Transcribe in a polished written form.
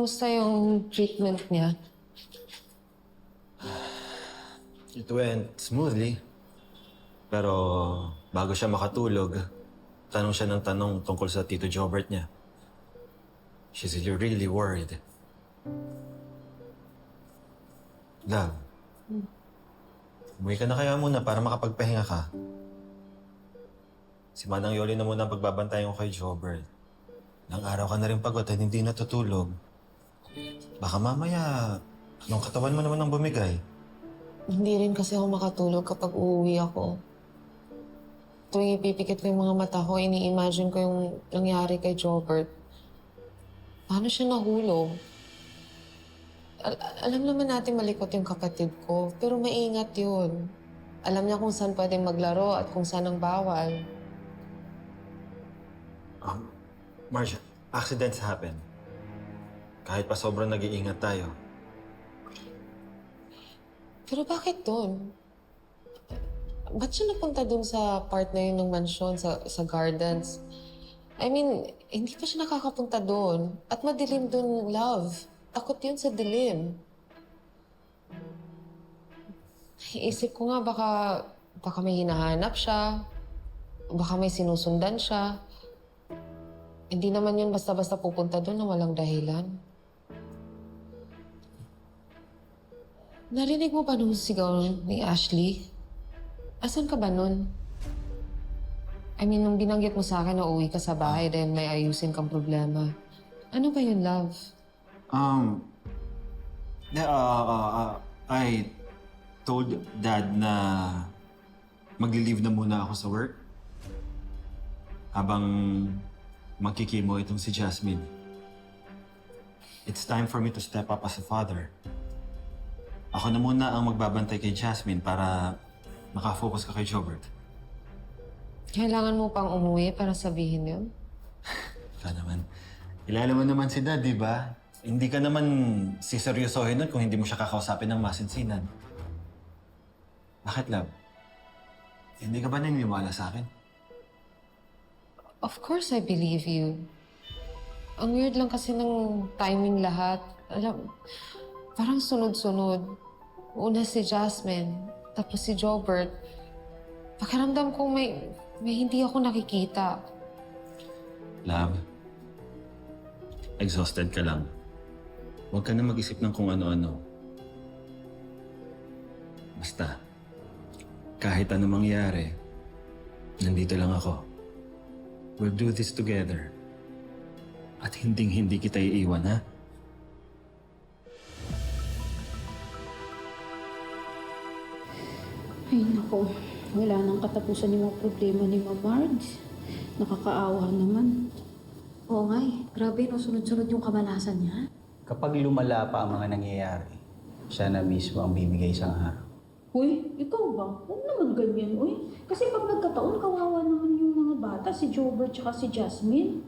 Kamusta yung treatment niya? It went smoothly. Pero bago siya makatulog, tanong siya ng tanong tungkol sa Tito Jobert niya. She's really worried. Love, umuwi ka na kaya muna para makapagpahinga ka. Si Manang Yoli na muna ang pagbabantayan ko kay Jobert. Nang araw ka na rin pagod at hindi natutulog. Baka mamaya, anong katawan mo naman ang bumigay? Hindi rin kasi ako makatulog kapag uuwi ako. Tuwing ipipikit ko yung mga mata ko, ini-imagine ko yung nangyari kay Jobert. Paano siya nahulog? Alam naman natin malikot yung kapatid ko, pero maingat yun. Alam niya kung saan pwedeng maglaro at kung saan ang bawal. Marcia, accidents happen. Kahit pa sobrang nag-iingat tayo. Pero bakit doon? Ba't siya napunta doon sa part na yun ng mansyon, sa gardens? I mean, hindi pa siya nakakapunta doon. At madilim doon, love. Takot yun sa dilim. Iisip ko nga baka may hinahanap siya. Baka may sinusundan siya. Hindi naman yun basta-basta pupunta doon na walang dahilan. Narinig mo ba nung sigaw ni Ashley? Asan ka ba nun? I mean, nung binanggit mo sa akin na uwi ka sa bahay dahil may ayusin kang problema. Ano ba yun, love? I told Dad na magli-leave na muna ako sa work habang magkikimo itong si Jasmine. It's time for me to step up as a father. Ako na muna ang magbabantay kay Jasmine para makafocus ka kay Jobert. Kailangan mo pang umuwi para sabihin yun? Ika naman. Kilala mo naman si Dad, di ba? Hindi ka naman siseryosohin nun kung hindi mo siya kakausapin ng masinsinan. Bakit, love? Hindi ka ba naniniwala sa akin? Of course I believe you. Ang weird lang kasi ng timing lahat. Alam, parang sunod-sunod. Una si Jasmine, tapos si Jobert. Pakiramdam ko may hindi ako nakikita. Love, exhausted ka lang. Huwag ka na mag-isip ng kung ano-ano. Basta, kahit ano mangyari, nandito lang ako. We'll do this together. At hinding-hindi kita iiwan, ha? Ay, nako. Wala nang katapusan yung mga problema ni Ma'am Marge. Nakakaawa naman. Oo nga eh. Grabe, no? Sunod-sunod yung kamalasan niya. Kapag lumala pa ang mga nangyayari, siya na mismo ang bibigay sa araw. Uy, ikaw ba? Huwag naman ganyan, uy. Kasi pag nagkataon, kawawa naman yung mga bata, si Jobert tsaka si Jasmine.